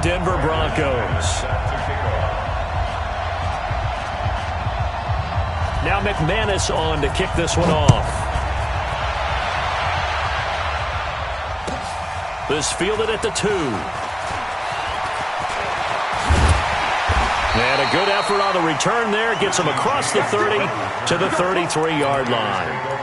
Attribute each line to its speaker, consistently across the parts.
Speaker 1: Denver Broncos. Now McManus on to kick this one off. This fielded at the 2. And a good effort on the return there. Gets him across the 30 to the 33-yard line.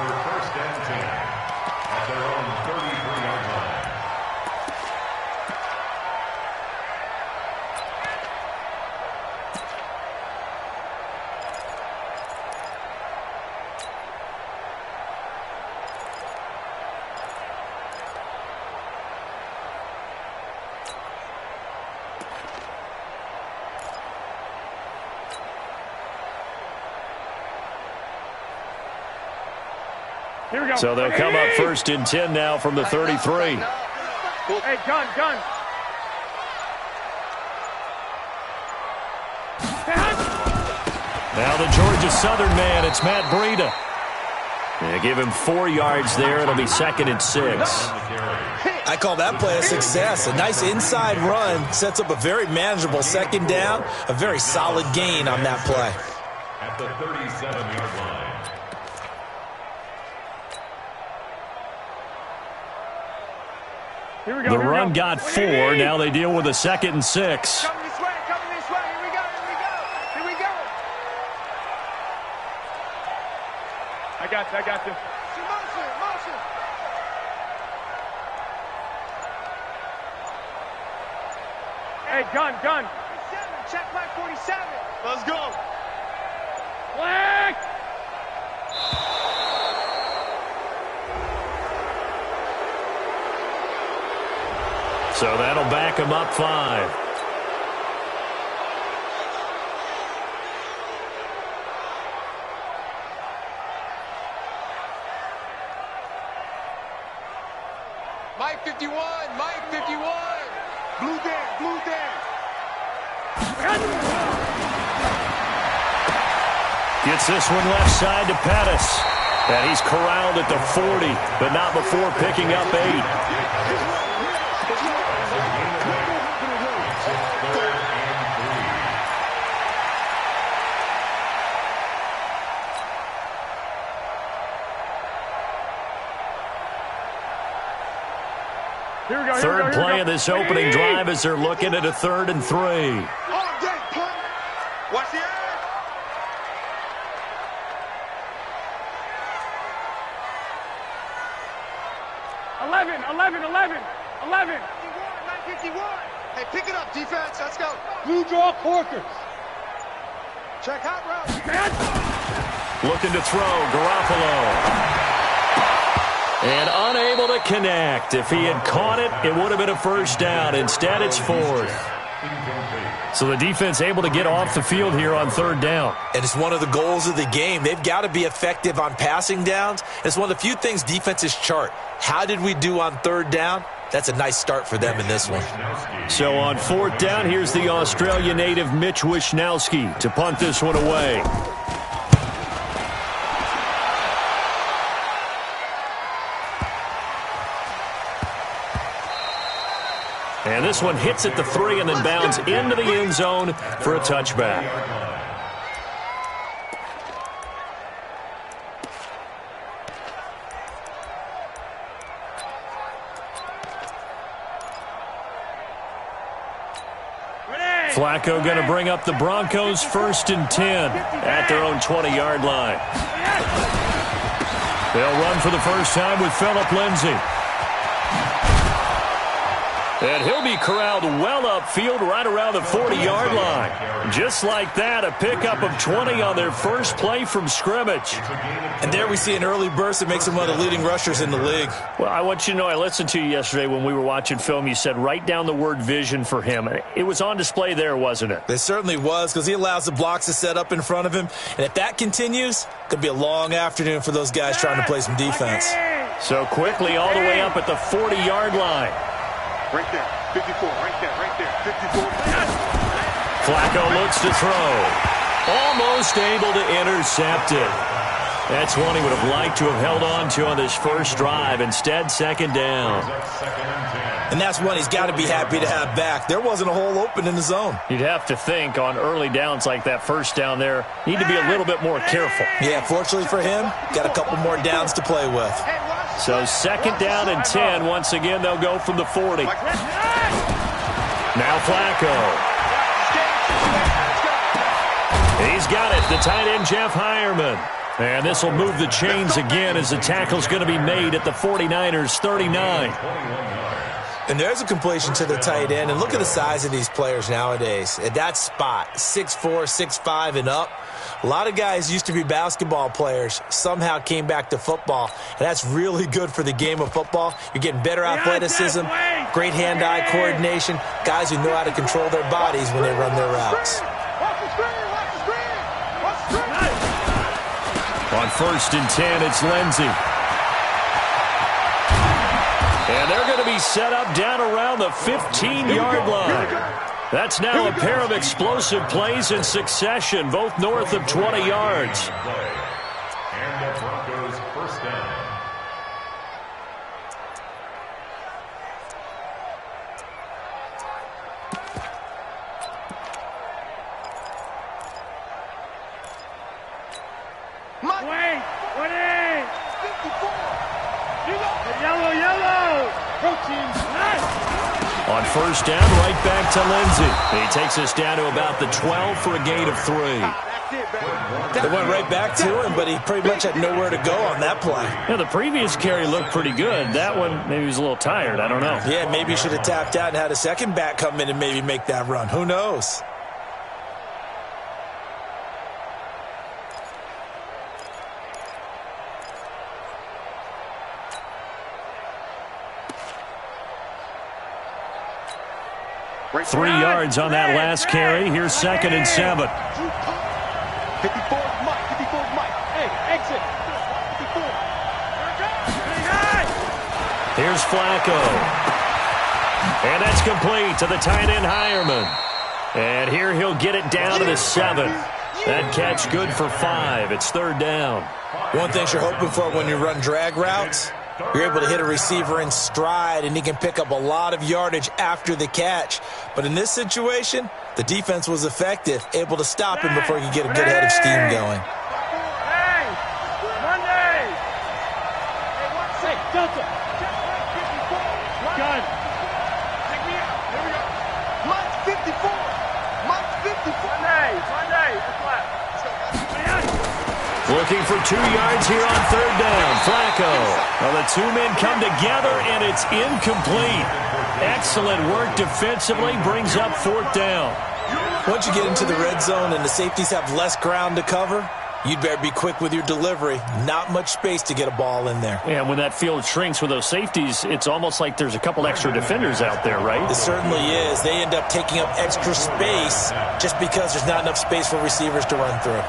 Speaker 2: Here we go.
Speaker 1: So they'll come up 1st and 10 now from the 33.
Speaker 2: Hey, gun.
Speaker 1: Now the Georgia Southern man, it's Matt Breida. They give him 4 yards there. It'll be 2nd and 6.
Speaker 3: I call that play a success. A nice inside run sets up a very manageable 2nd down. A very solid gain on that play.
Speaker 4: At the 37-yard line.
Speaker 2: Here we go.
Speaker 1: The run got 4. Now they deal with a 2nd and 6.
Speaker 2: Coming this way. Here we go. I got you. Motion. Hey, gun. 47. Check my 47. Let's go. Flag.
Speaker 1: So that'll back him up 5.
Speaker 2: Mike 51. Blue Dan.
Speaker 1: Gets this one left side to Pettis. And he's corralled at the 40, but not before picking up 8. Third play of this opening drive as they're looking at a 3rd and 3.
Speaker 2: Watch the air. Eleven. 951. Hey, pick it up, defense. Let's go. Blue draw Corkers. Check hot route.
Speaker 1: Looking to throw, Garoppolo. And unable to connect. If he had caught it, it would have been a 1st down. Instead, it's 4th. So the defense able to get off the field here on 3rd down.
Speaker 3: And it's one of the goals of the game. They've got to be effective on passing downs. It's one of the few things defenses chart. How did we do on 3rd down? That's a nice start for them in this one.
Speaker 1: So on 4th down, here's the Australia native Mitch Wishnowsky to punt this one away. And this one hits at the 3 and then bounds into the end zone for a touchback. Flacco going to bring up the Broncos 1st and 10 at their own 20-yard line. They'll run for the first time with Phillip Lindsay. And he'll be corralled well upfield right around the 40-yard line. Just like that, a pickup of 20 on their first play from scrimmage.
Speaker 3: And there we see an early burst that makes him one of the leading rushers in the league.
Speaker 1: Well, I want you to know, I listened to you yesterday when we were watching film. You said write down the word vision for him. It was on display there, wasn't it?
Speaker 3: It certainly was, because he allows the blocks to set up in front of him. And if that continues, it could be a long afternoon for those guys trying to play some defense.
Speaker 1: So quickly all the way up at the 40-yard line.
Speaker 2: Right there, 54, right there, 54.
Speaker 1: Flacco looks to throw. Almost able to intercept it. That's one he would have liked to have held on to on this first drive. Instead, second down.
Speaker 3: And that's one he's got to be happy to have back. There wasn't a hole open in the zone.
Speaker 1: You'd have to think on early downs like that first down there, need to be a little bit more careful.
Speaker 3: Yeah, fortunately for him, got a couple more downs to play with.
Speaker 1: So second down and 10. Once again, they'll go from the 40. Now Flacco. He's got it, the tight end, Jeff Hireman. And this will move the chains again as the tackle's going to be made at the 49ers' 39.
Speaker 3: And there's a completion to the tight end. And look at the size of these players nowadays. At that spot, 6'4", 6'5", and up. A lot of guys used to be basketball players, somehow came back to football. And that's really good for the game of football. You're getting better athleticism, great hand-eye coordination, guys who know how to control their bodies when they run their routes.
Speaker 1: On 1st and 10, it's Lindsey. And they're going to be set up down around the 15-yard line. That's now a pair of explosive plays in succession, both north of 20 yards.
Speaker 4: And the Broncos first down.
Speaker 1: On 1st down, right back to Lindsey. He takes us down to about the 12 for a gain of 3.
Speaker 3: They went right back to him, but he pretty much had nowhere to go on that play.
Speaker 1: Yeah, the previous carry looked pretty good. That one, maybe he was a little tired. I don't know.
Speaker 3: Yeah, maybe he should have tapped out and had a second back come in and maybe make that run. Who knows?
Speaker 1: Three yards on that last carry. Here's 2nd and 7.
Speaker 2: 54, Mike. 54, Mike. Hey, exit. 54.
Speaker 1: Here's Flacco. And that's complete to the tight end, Hireman. And here he'll get it down to the 7. That catch good for 5. It's 3rd down.
Speaker 3: One thing you're hoping for when you run drag routes, you're able to hit a receiver in stride, and he can pick up a lot of yardage after the catch. But in this situation, the defense was effective, able to stop him before he could get a good head of steam going.
Speaker 2: Hey, Monday. Hey, what's it? Delta. 54. Gun. Take me out. Here we go. Mike's 54. Mike's 54. Monday. That's left.
Speaker 1: Looking for 2 yards here on 3rd down. Flacco. Well, the two men come together, and it's incomplete. Excellent work defensively. Brings up 4th down.
Speaker 3: Once you get into the red zone and the safeties have less ground to cover, you'd better be quick with your delivery. Not much space to get a ball in there.
Speaker 1: And when that field shrinks with those safeties, it's almost like there's a couple extra defenders out there, right?
Speaker 3: It certainly is. They end up taking up extra space just because there's not enough space for receivers to run through.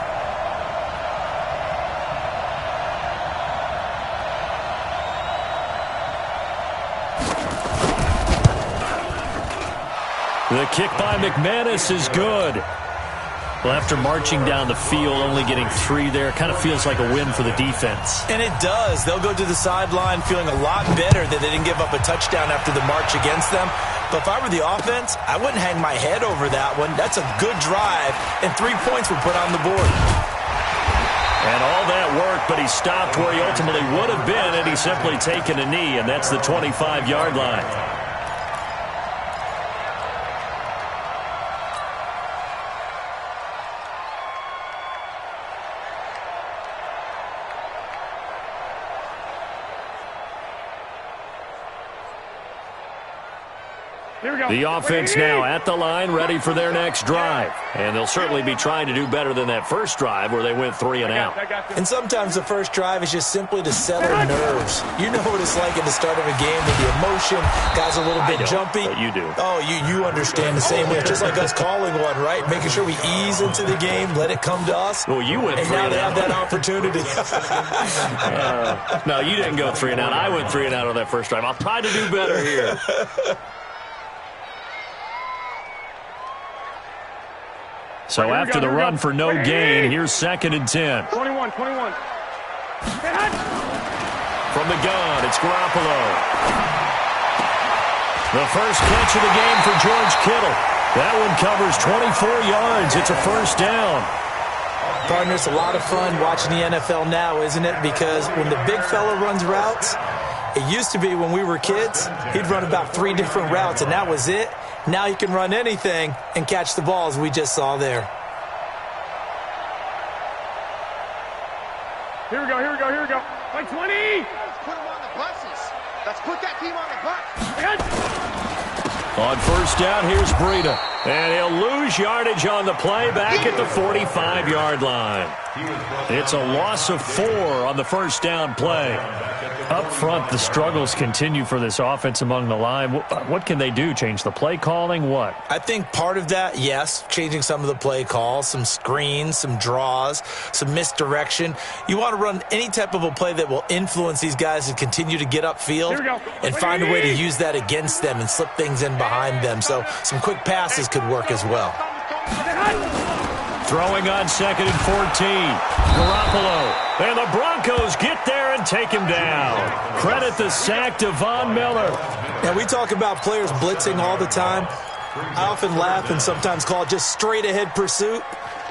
Speaker 1: The kick by McManus is good. Well, after marching down the field, only getting 3 there, kind of feels like a win for the defense.
Speaker 3: And it does. They'll go to the sideline feeling a lot better that they didn't give up a touchdown after the march against them. But if I were the offense, I wouldn't hang my head over that one. That's a good drive, and 3 points were put on the board.
Speaker 1: And all that work, but he stopped where he ultimately would have been, and he's simply taken a knee, and that's the 25-yard line. The offense now at the line, ready for their next drive. And they'll certainly be trying to do better than that first drive where they went 3 and out.
Speaker 3: And sometimes the first drive is just simply to settle nerves. You know what it's like at the start of a game with the emotion. Guys a little bit jumpy.
Speaker 1: But you do.
Speaker 3: Oh, you understand the same way. It's just like us calling one, right? Making sure we ease into the game, let it come to us.
Speaker 1: Well, you went 3 and out.
Speaker 3: And now they have that opportunity.
Speaker 1: No, you didn't go 3 and out. I went 3 and out on that first drive. I'll try to do better here. So after the run for no gain, here's 2nd and 10.
Speaker 2: 21.
Speaker 1: From the gun, it's Garoppolo. The first catch of the game for George Kittle. That one covers 24 yards. It's a first down.
Speaker 3: Partner, it's a lot of fun watching the NFL now, isn't it? Because when the big fella runs routes, it used to be when we were kids, he'd run about 3 different routes, and that was it. Now he can run anything and catch the balls we just saw there.
Speaker 2: Here we go, here we go, here we go. Like 20! Let's put him on the buses. Let's put that team on the bus.
Speaker 1: On first down, here's Breida. And he'll lose yardage on the play back at the 45-yard line. It's a loss of 4 on the first down play. Up front, the struggles continue for this offense among the line. What can they do? Change the play calling? What?
Speaker 3: I think part of that, yes, changing some of the play calls, some screens, some draws, some misdirection. You want to run any type of a play that will influence these guys to continue to get upfield and find a way to use that against them and slip things in behind them. So some quick passes could work as well.
Speaker 1: Throwing on 2nd and 14. Garoppolo. And the Broncos get there and take him down. Credit the sack to Von Miller.
Speaker 3: And we talk about players blitzing all the time. I often laugh and sometimes call it just straight ahead pursuit.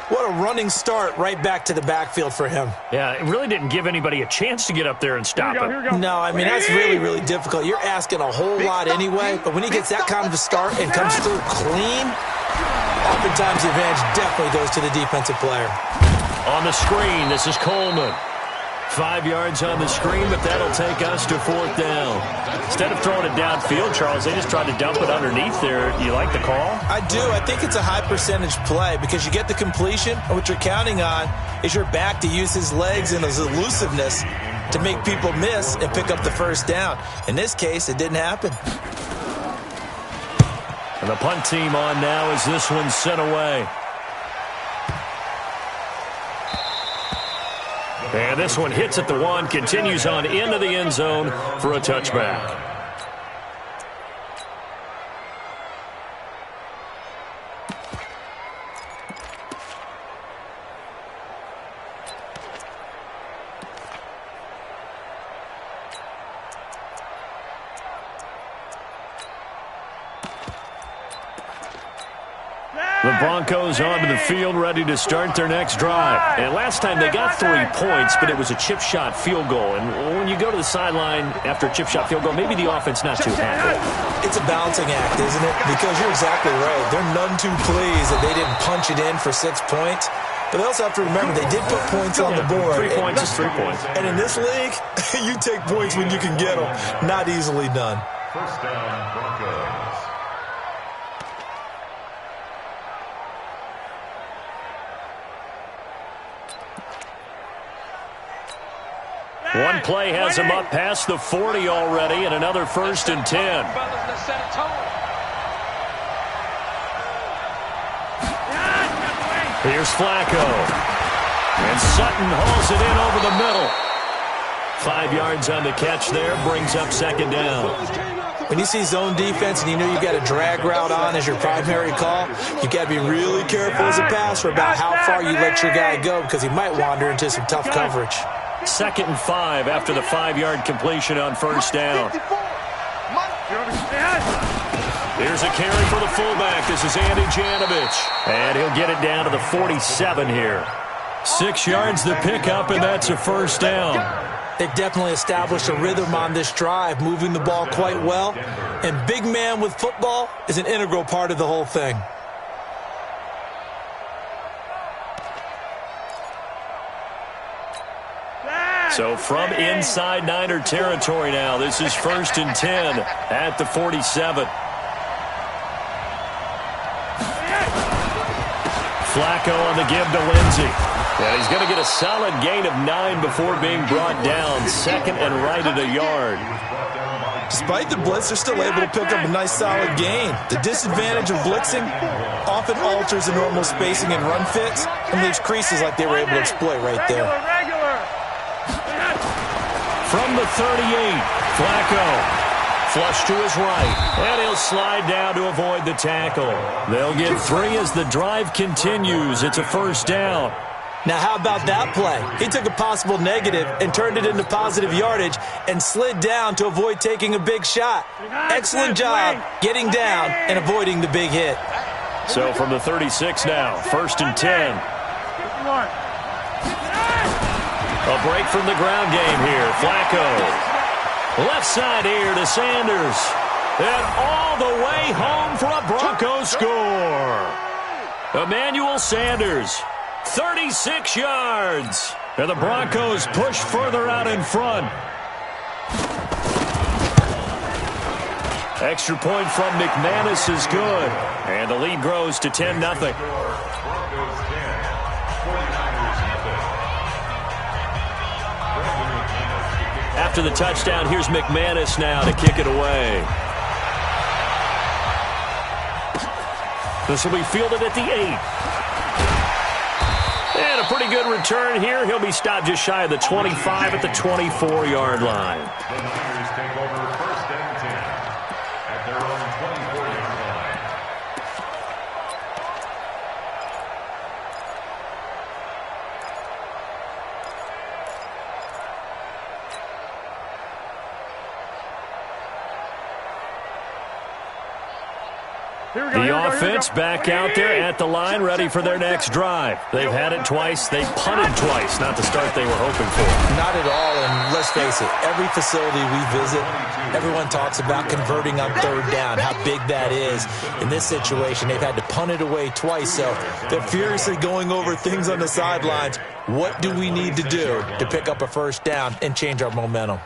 Speaker 3: What a running start right back to the backfield for him.
Speaker 1: Yeah, it really didn't give anybody a chance to get up there and stop him.
Speaker 3: No, I mean, that's really, really difficult. You're asking a whole lot anyway, but when he gets that kind of a start and comes through clean, oftentimes the advantage definitely goes to the defensive player.
Speaker 1: On the screen, this is Coleman. 5 yards on the screen, but that'll take us to 4th down. Instead of throwing it downfield, Charles, they just tried to dump it underneath there. You like the call?
Speaker 3: I do. I think it's a high-percentage play because you get the completion, and what you're counting on is your back to use his legs and his elusiveness to make people miss and pick up the first down. In this case, it didn't happen.
Speaker 1: And the punt team on now as this one's sent away. And this one hits at the 1, continues on into the end zone for a touchback. The Broncos onto the field, ready to start their next drive. And last time they got 3 points, but it was a chip shot field goal. And when you go to the sideline after a chip shot field goal, maybe the offense not too happy.
Speaker 3: It's a balancing act, isn't it? Because you're exactly right. They're none too pleased that they didn't punch it in for 6 points. But they also have to remember they did put points on the board.
Speaker 1: 3 points is 3 points.
Speaker 3: And in this league, you take points when you can get them. Not easily done.
Speaker 4: First down, Broncos.
Speaker 1: One play has him up past the 40 already, and another 1st and 10. Here's Flacco. And Sutton hauls it in over the middle. 5 yards on the catch there, brings up 2nd down.
Speaker 3: When you see zone defense and you know you've got a drag route on as your primary call, you've got to be really careful as a passer about how far you let your guy go because he might wander into some tough coverage.
Speaker 1: 2nd and 5 after the 5-yard completion on first down. Here's a carry for the fullback. This is Andy Janovich. And he'll get it down to the 47 here. 6 yards the pickup, and that's a first down.
Speaker 3: They've definitely established a rhythm on this drive, moving the ball quite well. And big man with football is an integral part of the whole thing.
Speaker 1: So from inside Niner territory now, this is 1st and 10 at the 47. Flacco on the give to Lindsey. And he's going to get a solid gain of 9 before being brought down. 2nd and right at a yard.
Speaker 3: Despite the blitz, they're still able to pick up a nice solid gain. The disadvantage of blitzing often alters the normal spacing and run fits and leaves creases like they were able to exploit right there.
Speaker 1: From the 38, Flacco. Flush to his right, and he'll slide down to avoid the tackle. They'll get 3 as the drive continues. It's a first down.
Speaker 3: Now, how about that play? He took a possible negative and turned it into positive yardage and slid down to avoid taking a big shot. Excellent job getting down and avoiding the big hit.
Speaker 1: So from the 36 now, 1st and 10. A break from the ground game here. Flacco. Left side here to Sanders. And all the way home for a Broncos score. Emmanuel Sanders, 36 yards. And the Broncos push further out in front. Extra point from McManus is good. And the lead grows to 10-0. After the touchdown, here's McManus now to kick it away. This will be fielded at the 8. And a pretty good return here. He'll be stopped just shy of the 25 at the 24-yard line.
Speaker 4: The Niners take over 1st and 10 at their own 24-yard line.
Speaker 1: The offense back out there at the line, ready for their next drive. They've had it twice. They've punted twice. Not the start they were hoping for.
Speaker 3: Not at all, and let's face it, every facility we visit, everyone talks about converting on 3rd down, how big that is. In this situation, they've had to punt it away twice, so they're furiously going over things on the sidelines. What do we need to do to pick up a 1st down and change our momentum?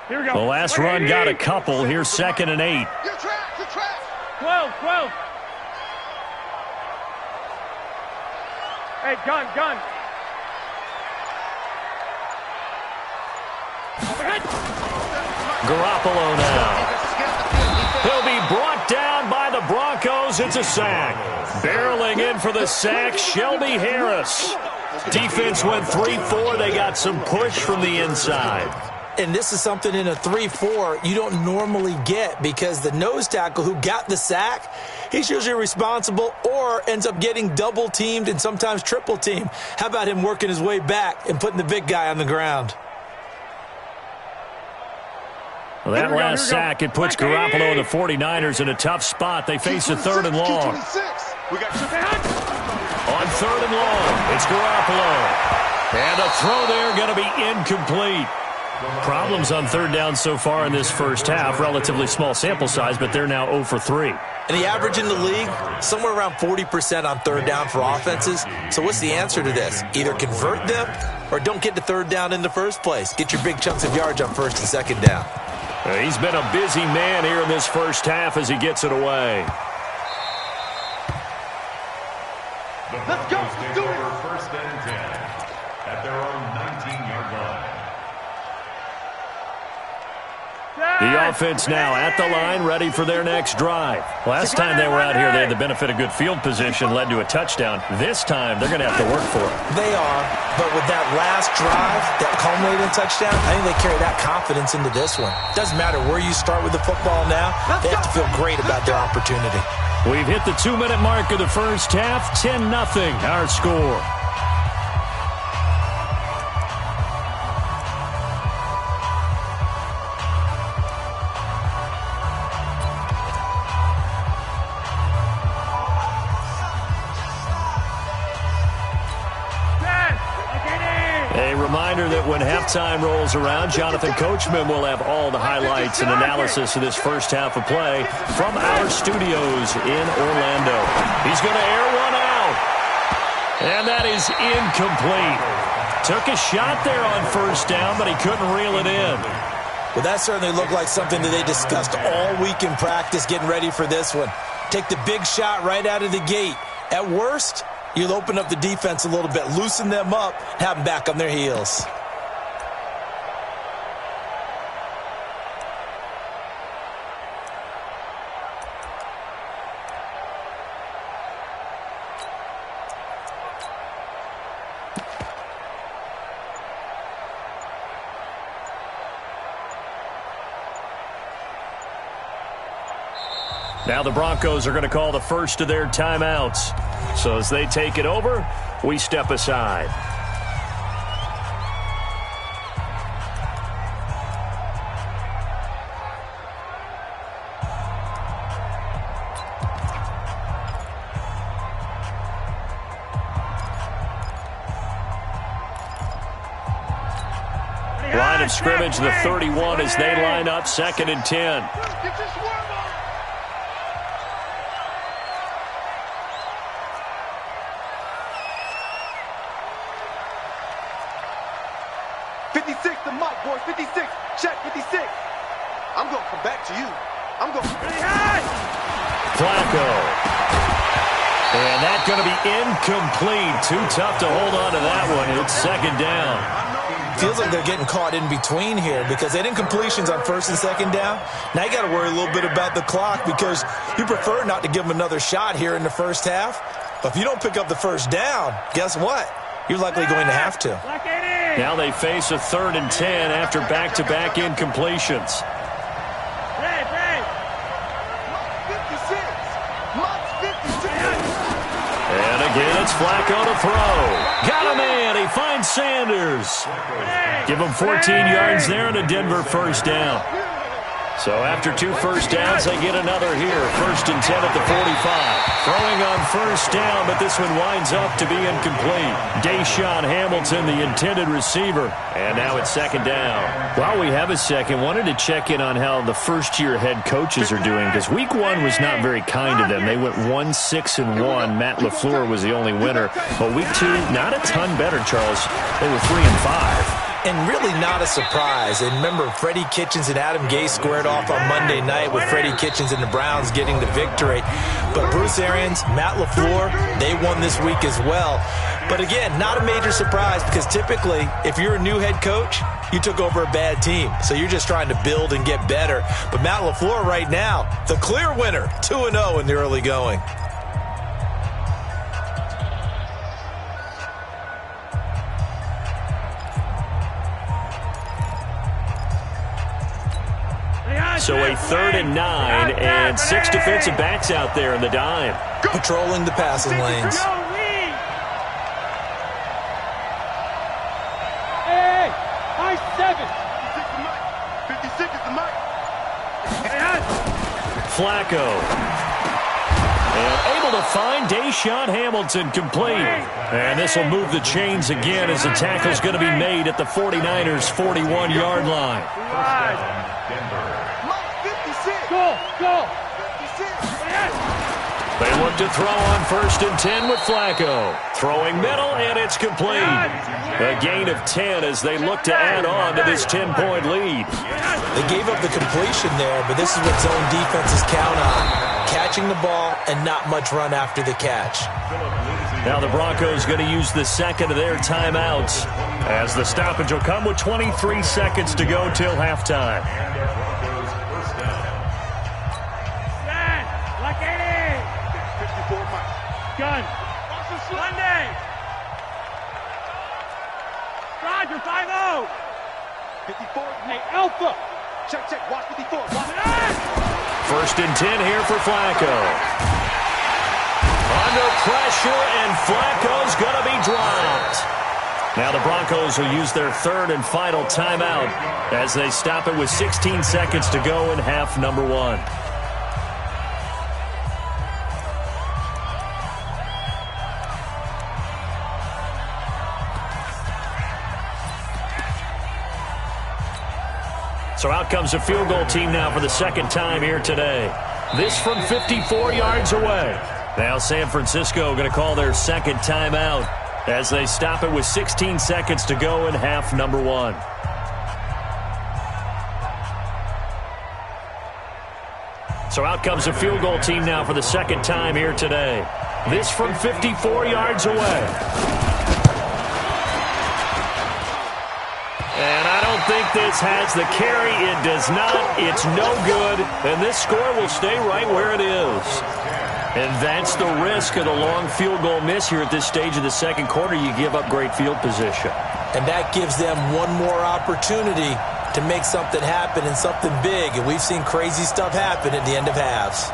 Speaker 1: The last run got a couple. Here's 2nd and 8.
Speaker 2: 12. Hey, gun.
Speaker 1: Garoppolo now. He'll be brought down by the Broncos. It's a sack. Barreling in for the sack, Shelby Harris. Defense went 3-4. They got some push from the inside.
Speaker 3: And this is something in a 3-4 you don't normally get because the nose tackle who got the sack, he's usually responsible or ends up getting double-teamed and sometimes triple-teamed. How about him working his way back and putting the big guy on the ground?
Speaker 1: Well, that last sack, it puts Garoppolo and the 49ers in a tough spot. They face a 3rd and long. On 3rd and long, it's Garoppolo. And a throw there going to be incomplete. Problems on 3rd down so far in this first half. Relatively small sample size, but they're now 0 for 3.
Speaker 3: And the average in the league, somewhere around 40% on 3rd down for offenses. So what's the answer to this? Either convert them or don't get to 3rd down in the first place. Get your big chunks of yards on 1st and 2nd down.
Speaker 1: He's been a busy man here in this first half as he gets it away.
Speaker 4: Let's go. Take over 1st and 10 at their own 19-yard line.
Speaker 1: The offense now at the line, ready for their next drive. Last time they were out here, they had the benefit of good field position, led to a touchdown. This time, they're going to have to work for it.
Speaker 3: They are, but with that last drive, that culminating touchdown, I think they carry that confidence into this one. Doesn't matter where you start with the football now, they have to feel great about their opportunity.
Speaker 1: We've hit the 2-minute mark of the first half, 10-0 our score. A reminder that when halftime rolls around, Jonathan Coachman will have all the highlights and analysis of this first half of play from our studios in Orlando. He's going to air one out. And that is incomplete. Took a shot there on 1st down, but he couldn't reel it in.
Speaker 3: Well, that certainly looked like something that they discussed all week in practice getting ready for this one. Take the big shot right out of the gate. At worst, you'll open up the defense a little bit, loosen them up, have them back on their heels.
Speaker 1: Now the Broncos are going to call the first of their timeouts. So as they take it over, we step aside. Line of scrimmage, the 31 as they line up, 2nd and 10.
Speaker 2: The mic, boys. 56. Check 56. I'm going to come back to you. I'm going really high.
Speaker 1: Flacco. And that's going to be incomplete. Too tough to hold on to that one. It's 2nd down.
Speaker 3: Feels like they're getting caught in between here because they didn't completions on 1st and 2nd down. Now you got to worry a little bit about the clock because you prefer not to give them another shot here in the first half. But if you don't pick up the 1st down, guess what? You're likely going to have to.
Speaker 1: Now they face a 3rd and 10 after back-to-back incompletions. And again, it's Flacco to throw. Got a man. He finds Sanders. Give him 14 yards there and a Denver 1st down. So after 2 first downs, they get another here. 1st and 10 at the 45. Throwing on 1st down, but this one winds up to be incomplete. Deshaun Hamilton, the intended receiver. And now it's 2nd down. While we have a second, wanted to check in on how the first-year head coaches are doing, because week 1 was not very kind to them. They went 1-6-1. Matt LaFleur was the only winner. But week 2, not a ton better, Charles. They were 3-5.
Speaker 3: And really not a surprise. And remember, Freddie Kitchens and Adam Gase squared off on Monday night with Freddie Kitchens and the Browns getting the victory. But Bruce Arians, Matt LaFleur, they won this week as well. But again, not a major surprise because typically, if you're a new head coach, you took over a bad team. So you're just trying to build and get better. But Matt LaFleur right now, the clear winner, 2-0 in the early going.
Speaker 1: So a 3rd and 9 and 6 defensive backs out there in the dime.
Speaker 3: Patrolling the passing lanes.
Speaker 2: Hey, high 7. 56 is the mic.
Speaker 1: Flacco. And able to find Deshaun Hamilton complete. And this will move the chains again as the tackle's going to be made at the 49ers' 41-yard line.
Speaker 2: Go.
Speaker 1: They look to throw on 1st and 10 with Flacco. Throwing middle, and it's complete. A gain of 10 as they look to add on to this 10-point lead.
Speaker 3: They gave up the completion there, but this is what zone defenses count on. Catching the ball and not much run after the catch.
Speaker 1: Now the Broncos going to use the 2nd of their timeouts as the stoppage will come with 23 seconds to go till halftime.
Speaker 2: Gun. Monday. Roger, 5-0. 54. Hey, Alpha. Check. Watch 54. Watch.
Speaker 1: 1st and 10 here for Flacco. Under pressure, and Flacco's going to be dropped. Now the Broncos will use their 3rd and final timeout as they stop it with 16 seconds to go in half number 1. So out comes a field goal team now for the 2nd time here today. This from 54 yards away. Now San Francisco going to call their 2nd timeout as they stop it with 16 seconds to go in half number 1. So out comes a field goal team now for the 2nd time here today. This from 54 yards away. And I don't think this has the carry. It does not. It's no good. And this score will stay right where it is. And that's the risk of the long field goal miss here at this stage of the 2nd quarter. You give up great field position.
Speaker 3: And that gives them one more opportunity to make something happen and something big. And we've seen crazy stuff happen at the end of halves.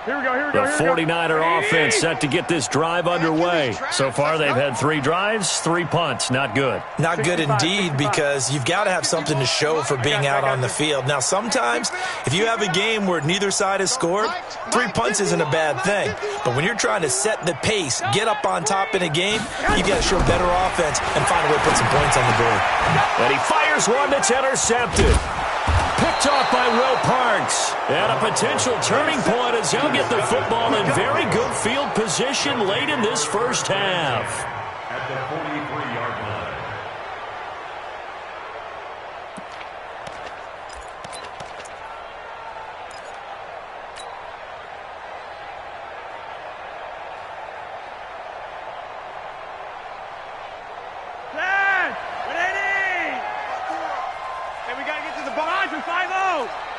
Speaker 1: The 49er offense set to get this drive underway. So far, they've had 3 drives, 3 punts. Not good.
Speaker 3: Not good indeed, because you've got to have something to show for being out on the field. Now, sometimes, if you have a game where neither side has scored, 3 punts isn't a bad thing. But when you're trying to set the pace, get up on top in a game, you've got to show better offense and find a way to put some points on the board.
Speaker 1: And he fires one that's intercepted. Picked off by Will Parks. And a potential turning point as he'll get the football in very good field position late in this first half.
Speaker 4: At the 43-yard line.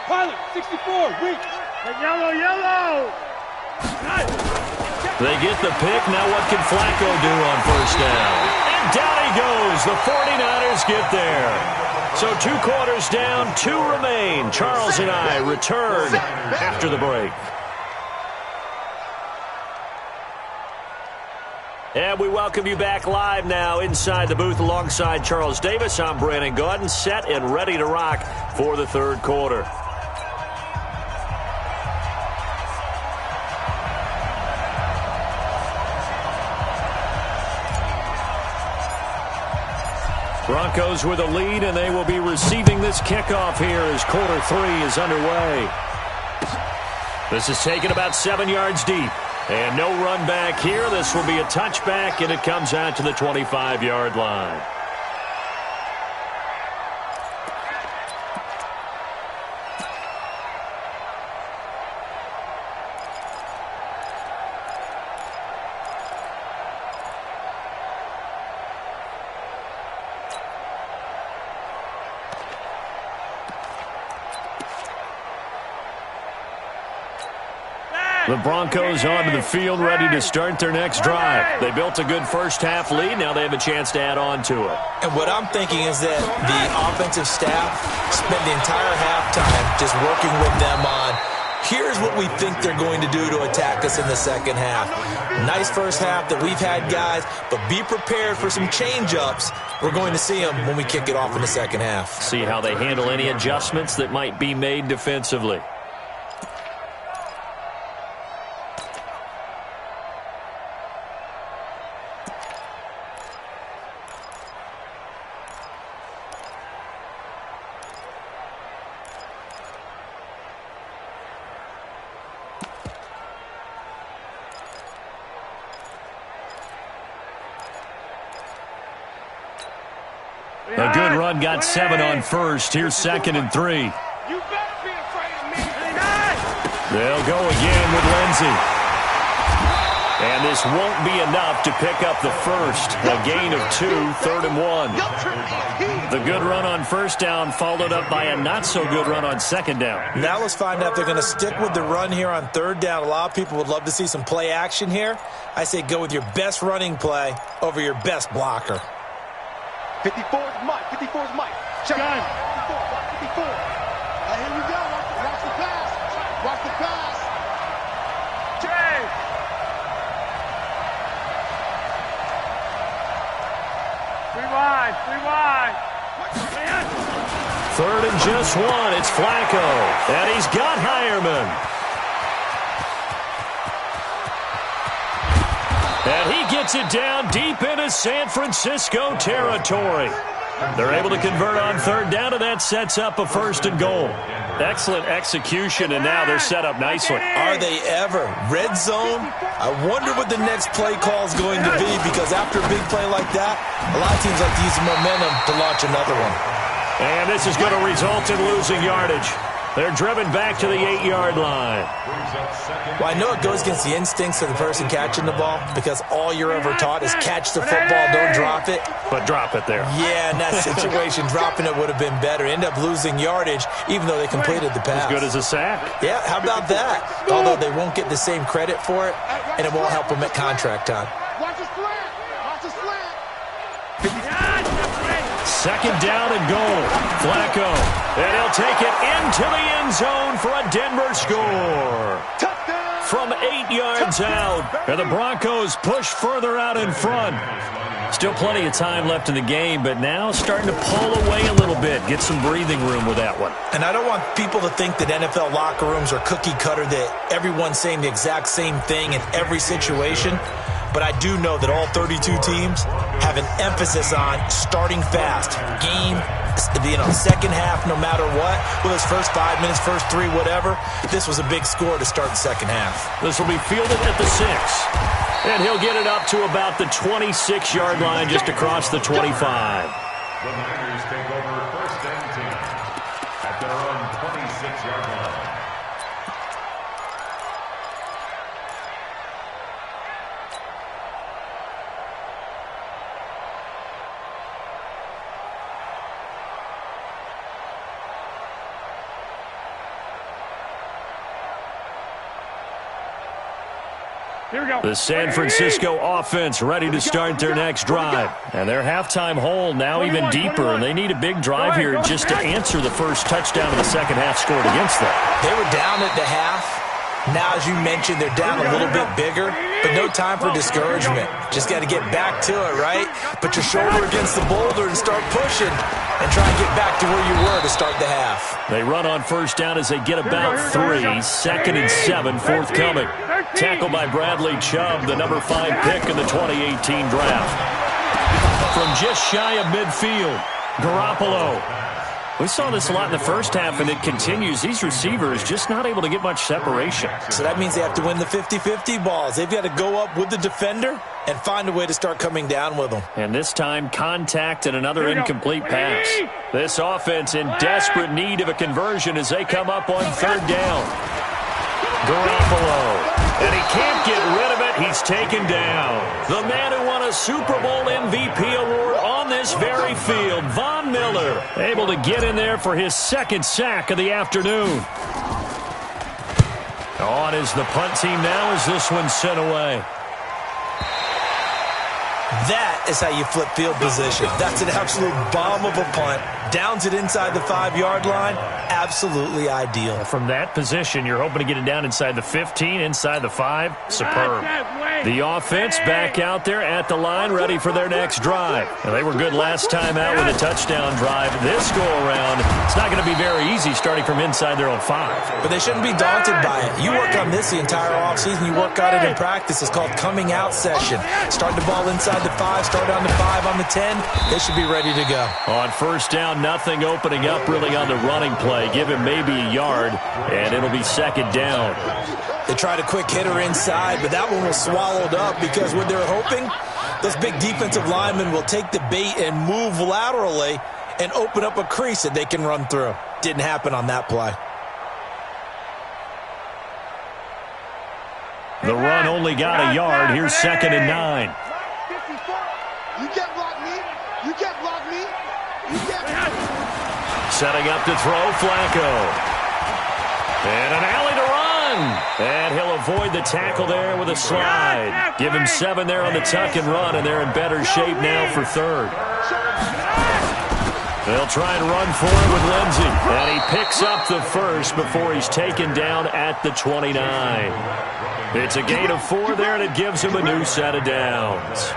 Speaker 2: Pilot, 64, weak. Yellow.
Speaker 1: They get the pick. Now what can Flacco do on first down? And down he goes. The 49ers get there. So 2 quarters down, 2 remain. Charles and I return after the break. And we welcome you back live now inside the booth alongside Charles Davis. I'm Brandon Gaudin, set and ready to rock for the third quarter. Broncos with a lead, and they will be receiving this kickoff here as quarter 3 is underway. This is taken about 7 yards deep. And no run back here. This will be a touchback, and it comes out to the 25-yard line. The Broncos onto the field, ready to start their next drive. They built a good first-half lead. Now they have a chance to add on to it.
Speaker 3: And what I'm thinking is that the offensive staff spent the entire halftime just working with them on, here's what we think they're going to do to attack us in the second half. Nice first half that we've had, guys, but be prepared for some change-ups. We're going to see them when we kick it off in the second half.
Speaker 1: See how they handle any adjustments that might be made defensively. A good run, got 7 on first. Here's 2nd and 3.
Speaker 2: You better be afraid of me.
Speaker 1: They'll go again with Lindsey. And this won't be enough to pick up the first. A gain of 2, 3rd and 1. The good run on first down followed up by a not-so-good run on second down.
Speaker 3: Now let's find out if they're going to stick with the run here on third down. A lot of people would love to see some play action here. I say go with your best running play over your best blocker.
Speaker 2: 54 is Mike. 54 is Mike. Check. 54. Here we go. Watch the pass. Watch the pass. Jay. Three wide.
Speaker 1: 3rd and just 1. It's Flacco. And he's got Hireman. And he gets it down deep into San Francisco territory. They're able to convert on third down, and that sets up a 1st and goal. Excellent execution, and now they're set up nicely.
Speaker 3: Are they ever? Red zone? I wonder what the next play call is going to be, because after a big play like that, a lot of teams like to use the momentum to launch another one.
Speaker 1: And this is going to result in losing yardage. They're driven back to the 8-yard line.
Speaker 3: Well, I know it goes against the instincts of the person catching the ball, because all you're ever taught is catch the football, don't drop it.
Speaker 1: But drop it there.
Speaker 3: Yeah, in that situation, dropping it would have been better. End up losing yardage, even though they completed the pass.
Speaker 1: As good as a sack.
Speaker 3: Yeah, how about that? Although they won't get the same credit for it, and it won't help them at contract time.
Speaker 2: Watch the slant. Watch the slant.
Speaker 1: 2nd down and goal. Flacco. And he'll take it into the end zone for a Denver score.
Speaker 2: Touchdown.
Speaker 1: from 8 yards out. And the Broncos push further out in front. Still plenty of time left in the game, but now starting to pull away a little bit. Get some breathing room with that one.
Speaker 3: And I don't want people to think that NFL locker rooms are cookie cutter, that everyone's saying the exact same thing in every situation. But I do know that all 32 teams have an emphasis on starting fast. Second half, no matter what. Well, his first 5 minutes, first 3, whatever. This was a big score to start the second half.
Speaker 1: This will be fielded at the 6. And he'll get it up to about the 26-yard line, just across the 25.
Speaker 4: The Niners take over first and 10 at their own 26-yard line.
Speaker 2: Here we go.
Speaker 1: The San Francisco offense ready to start their next drive. And their halftime hole now even deeper, and they need a big drive here just to answer the first touchdown of the second half scored against them.
Speaker 3: They were down at the half. Now, as you mentioned, they're down a little bit bigger, but no time for discouragement. Just got to get back to it, right? Put your shoulder against the boulder and start pushing and try and get back to where you were to start the half.
Speaker 1: They run on first down as they get about 3. Second and 7, forthcoming. Tackle by Bradley Chubb, the number 5 pick in the 2018 draft. From just shy of midfield, Garoppolo. We saw this a lot in the first half, and it continues. These receivers just not able to get much separation.
Speaker 3: So that means they have to win the 50-50 balls. They've got to go up with the defender and find a way to start coming down with them.
Speaker 1: And this time, contact and another incomplete pass. This offense in desperate need of a conversion as they come up on third down. Garoppolo. And he can't get rid of it. He's taken down. The man who won a Super Bowl MVP award on this very field, Von Miller, able to get in there for his second sack of the afternoon. On is the punt team now as this one's sent away.
Speaker 3: That is how you flip field position. That's an absolute bomb of a punt. Downs it inside the 5-yard line. Absolutely ideal.
Speaker 1: From that position, you're hoping to get it down inside the 15, inside the 5. Superb. The offense back out there at the line, ready for their next drive. And they were good last time out with a touchdown drive. This go-around, it's not going to be very easy starting from inside their own 5.
Speaker 3: But they shouldn't be daunted by it. You work on this the entire offseason. You work on it in practice. It's called coming out session. Start the ball inside the 5, start on the 5, on the 10. They should be ready to go.
Speaker 1: On first down, nothing opening up really on the running play. Give him maybe a yard, and it'll be second down.
Speaker 3: They tried a quick hitter inside, but that one was swallowed up because what they're hoping, those big defensive linemen will take the bait and move laterally and open up a crease that they can run through. Didn't happen on that play.
Speaker 1: The run only got a yard. Here's second and 9.
Speaker 2: You can't block me. You can't block me. You can't.
Speaker 1: Setting up to throw, Flacco. And an alley to run. And he'll avoid the tackle there with a slide. Give him 7 there on the tuck and run, and they're in better shape now for third. They'll try and run for it with Lindsey. And he picks up the first before he's taken down at the 29. It's a gain of 4 there, and it gives him a new set of downs.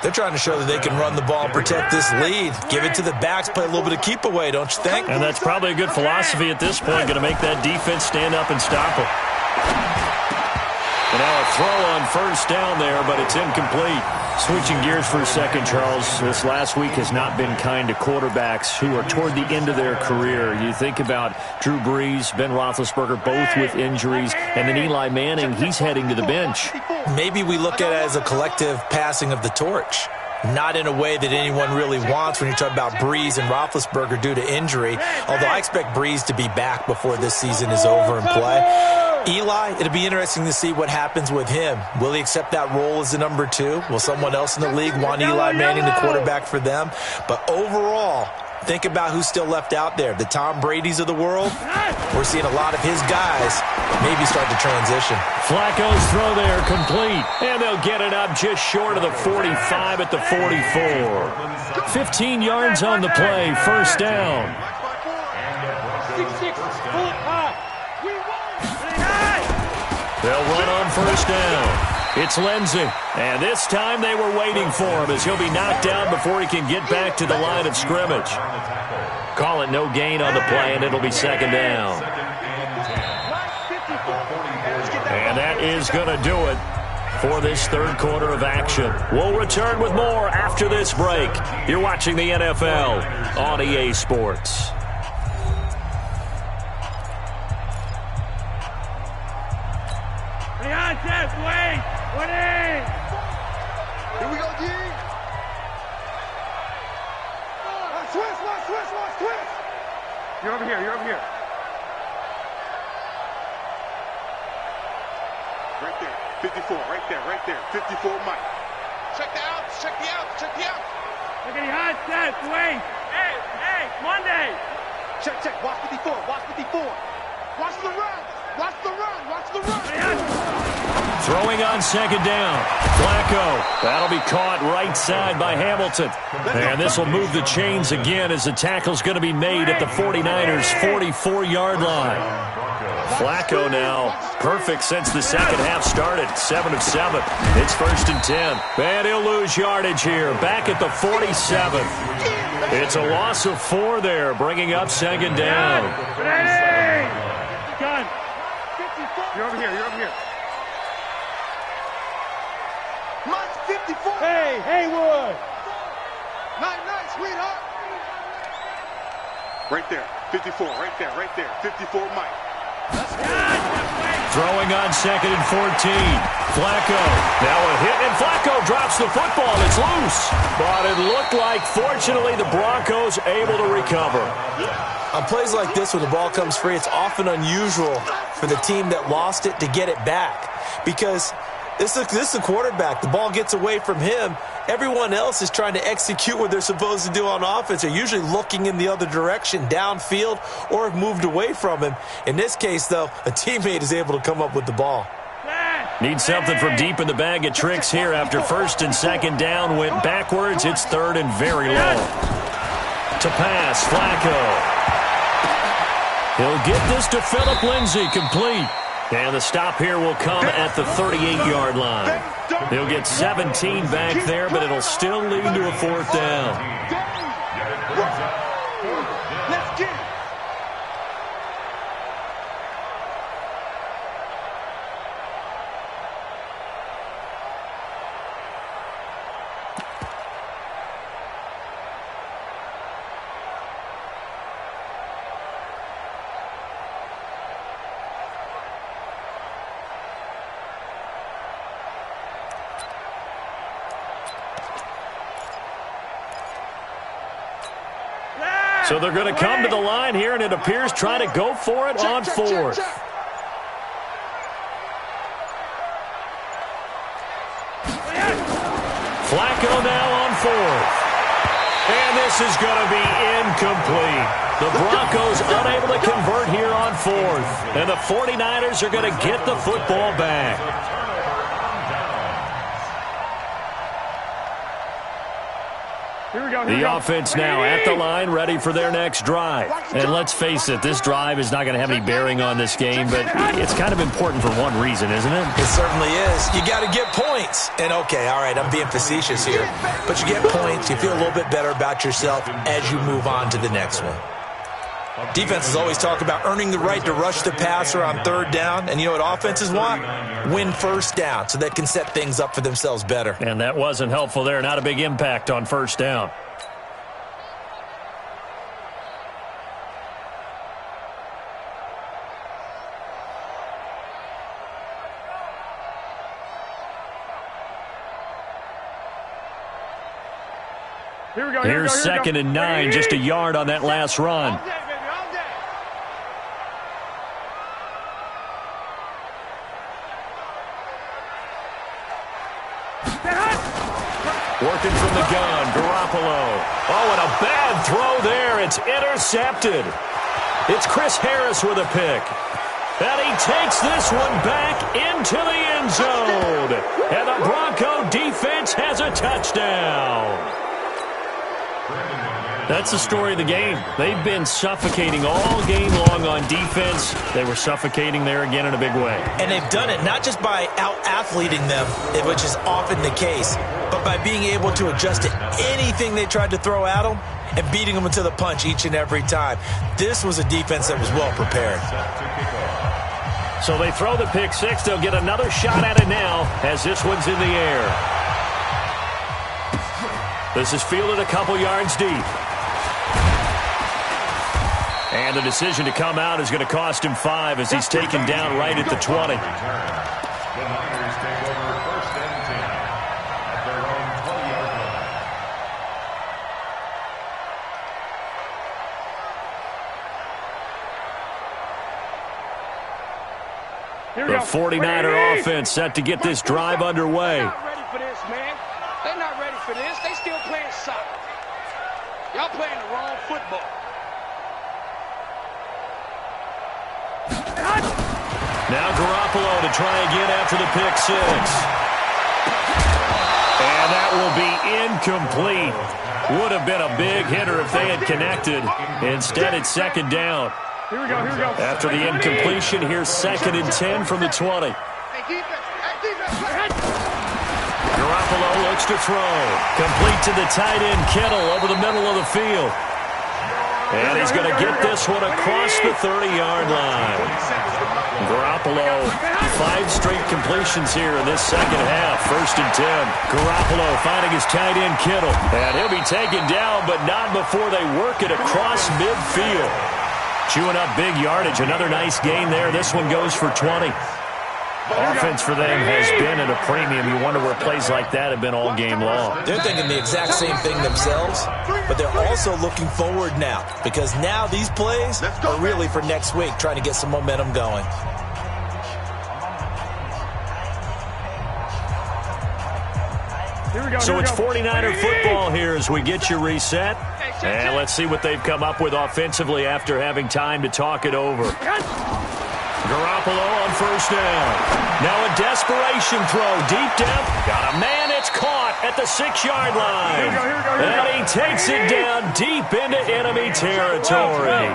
Speaker 3: They're trying to show that they can run the ball and protect this lead. Give it to the backs, play a little bit of keep away, don't you think?
Speaker 1: And that's probably a good philosophy at this point, going to make that defense stand up and stop them. And now a throw on first down there, but it's incomplete. Switching gears for a second, Charles. This last week has not been kind to quarterbacks who are toward the end of their career. You think about Drew Brees, Ben Roethlisberger, both with injuries, and then Eli Manning, he's heading to the bench.
Speaker 3: Maybe we look at it as a collective passing of the torch. Not in a way that anyone really wants when you talk about Brees and Roethlisberger due to injury, although I expect Brees to be back before this season is over and play. Eli, it'll be interesting to see what happens with him. Will he accept that role as the number 2? Will someone else in the league want Eli Manning, the quarterback for them? But overall, think about who's still left out there. The Tom Brady's of the world, we're seeing a lot of his guys maybe start to transition.
Speaker 1: Flacco's throw there complete, and they'll get it up just short of the 45 at the 44. 15 yards on the play, first down. 6-6, pull it high. They'll run on first down. It's Lindsey. And this time they were waiting for him as he'll be knocked down before he can get back to the line of scrimmage. Call it no gain on the play, and it'll be second down. And that is going to do it for this third quarter of action. We'll return with more after this break. You're watching the NFL on EA Sports.
Speaker 2: Here we go, D. Twist. You're over here. Right there. 54, right there. 54, Mike. Check the outs. Look at the hot sets, wait. Hey, Monday. Check. Watch 54. Watch the run.
Speaker 1: Throwing on second down. Flacco. That'll be caught right side by Hamilton. And this will move the chains again as the tackle's going to be made at the 49ers' 44-yard line. Flacco now perfect since the second half started. 7 of 7. It's 1st and 10. And he'll lose yardage here. Back at the 47. It's a loss of 4 there, bringing up second down.
Speaker 2: Gun. You're over here. Mike 54. Hey, Haywood. Nice, sweetheart. Right there. 54, right there. 54, Mike.
Speaker 1: Throwing on 2nd and 14. Flacco. Now a hit, and Flacco drops the football. It's loose. But it looked like, fortunately, the Broncos able to recover.
Speaker 3: On plays like this where the ball comes free, it's often unusual for the team that lost it to get it back. Because this is the quarterback. The ball gets away from him. Everyone else is trying to execute what they're supposed to do on offense. They're usually looking in the other direction, downfield, or have moved away from him. In this case, though, a teammate is able to come up with the ball.
Speaker 1: Need something from deep in the bag of tricks here after 1st and 2nd down went backwards. It's 3rd and very low. To pass, Flacco. He'll get this to Phillip Lindsay, complete. And the stop here will come at the 38-yard line. He'll get 17 back there, but it'll still lead to a 4th down.
Speaker 2: Let's get it.
Speaker 1: So they're going to come to the line here, and it appears trying to go for it on 4th. Flacco now on 4th. And this is going to be incomplete. The Broncos unable to convert here on 4th. And the 49ers are going to get the football back. The offense now at the line, ready for their next drive. And let's face it, this drive is not going to have any bearing on this game, but it's kind of important for one reason, isn't it?
Speaker 3: It certainly is. You got to get points. And okay, all right, I'm being facetious here. But you get points, you feel a little bit better about yourself as you move on to the next one. Defenses always talk about earning the right to rush the passer on 3rd down. And you know what offenses want? Win 1st down so they can set things up for themselves better.
Speaker 1: And that wasn't helpful there. Not a big impact on 1st down. Here's 2nd and 9, just a yard on that last run. Working from the gun, Garoppolo. Oh, and a bad throw there. It's intercepted. It's Chris Harris with a pick. And he takes this one back into the end zone. And the Bronco defense has a touchdown. That's the story of the game. They've been suffocating all game long on defense. They were suffocating there again in a big way.
Speaker 3: And they've done it not just by out-athleting them, which is often the case, but by being able to adjust to anything they tried to throw at them and beating them into the punch each and every time. This was a defense that was well prepared.
Speaker 1: So they throw the pick six. They'll get another shot at it now as this one's in the air. This is fielded a couple yards deep. And the decision to come out is going to cost him 5 as he's taken down right at the 20.
Speaker 4: The Niners take over 1st and 10 at their own 20-yard line.
Speaker 1: The 49er offense set to get this drive underway.
Speaker 2: They're not ready for this, man. They're not ready for this. They still playing soccer. Y'all playing the wrong football.
Speaker 1: Now Garoppolo to try again after the pick six. And that will be incomplete. Would have been a big hitter if they had connected. Instead, it's second down.
Speaker 2: Here we go, here we go.
Speaker 1: After the incompletion, here's 2nd and 10 from the 20. Garoppolo looks to throw. Complete to the tight end, Kittle, over the middle of the field. And he's going to get this one across the 30-yard line. Garoppolo, 5 straight completions here in this second half. 1st and 10. Garoppolo finding his tight end, Kittle. And he'll be taken down, but not before they work it across midfield. Chewing up big yardage. Another nice gain there. This one goes for 20. Offense for them has been at a premium. You wonder where plays like that have been all game long.
Speaker 3: They're thinking the exact same thing themselves, but they're also looking forward now because now these plays are really for next week, trying to get some momentum going.
Speaker 1: So it's 49er football here as we get you reset. And let's see what they've come up with offensively after having time to talk it over. Garoppolo on 1st down. Now a desperation throw deep down. Got a man, it's caught at the 6-yard line. And he takes it down deep into enemy territory.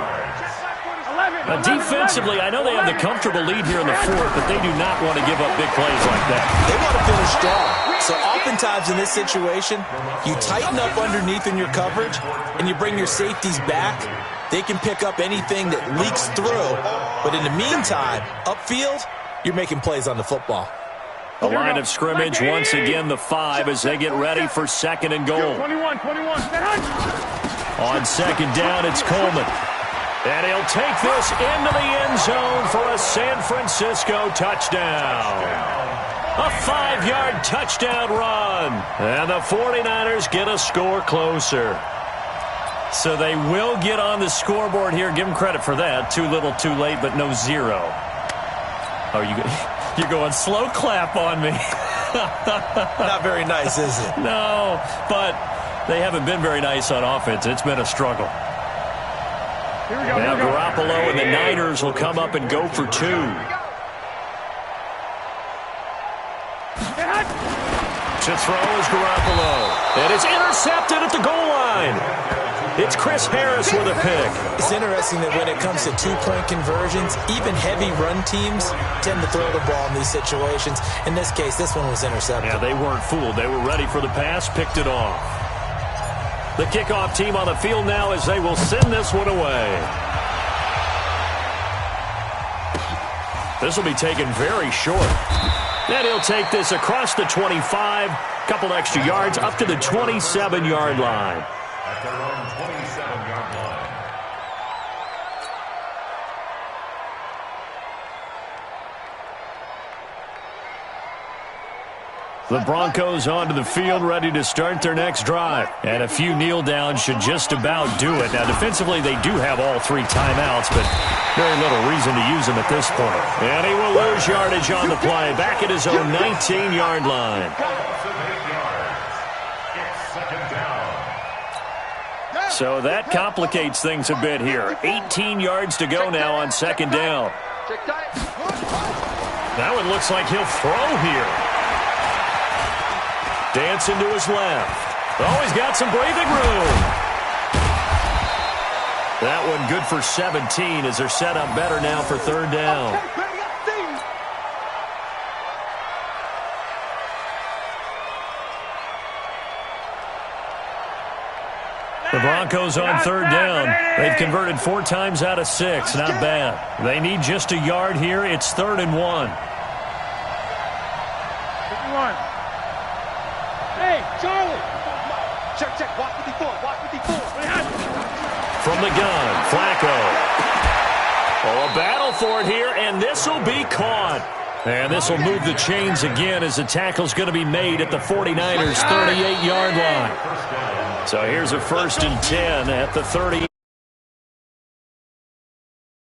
Speaker 1: Defensively, I know they have the comfortable lead here in the 4th, but they do not want to give up big plays like that.
Speaker 3: They want to finish strong. So oftentimes in this situation, you tighten up underneath in your coverage and you bring your safeties back. They can pick up anything that leaks through. But in the meantime, upfield, you're making plays on the football.
Speaker 1: The line of scrimmage, once again, the 5 as they get ready for 2nd and goal.
Speaker 2: 21.
Speaker 1: On 2nd down, it's Coleman. And he'll take this into the end zone for a San Francisco touchdown. A 5-yard touchdown run. And the 49ers get a score closer. So they will get on the scoreboard here. Give them credit for that. Too little, too late, but no 0. Oh, you're going slow clap on me.
Speaker 3: Not very nice, is it?
Speaker 1: No, but they haven't been very nice on offense. It's been a struggle. Now Garoppolo and the Niners will come up and go for 2. To throw is Garoppolo. And it's intercepted at the goal line. It's Chris Harris with a pick.
Speaker 3: It's interesting that when it comes to 2-point conversions, even heavy run teams tend to throw the ball in these situations. In this case, this one was intercepted.
Speaker 1: Yeah, they weren't fooled. They were ready for the pass, picked it off. The kickoff team on the field now as they will send this one away. This will be taken very short. And he'll take this across the 25, couple extra yards, up to the 27-yard line.
Speaker 4: At their own 27-yard line.
Speaker 1: The Broncos onto the field, ready to start their next drive. And a few kneel downs should just about do it. Now, defensively, they do have all 3 timeouts, but very little reason to use them at this point. And he will lose yardage on the play, back at his own 19-yard line. So that complicates things a bit here. 18 yards to go now on 2nd down. Now it looks like he'll throw here. Dancing to his left. Oh, he's got some breathing room. That one good for 17 as they're set up better now for third down. The Broncos on third down. They've converted 4 times out of 6. Not bad. They need just a yard here. It's 3rd and 1.
Speaker 2: Hey, Charlie. Check. Watch 54.
Speaker 1: From the gun, Flacco. Oh, a battle for it here, and this will be caught. And this will move the chains again as the tackle's going to be made at the 49ers' 38-yard line. So here's a 1st and 10 at the 30.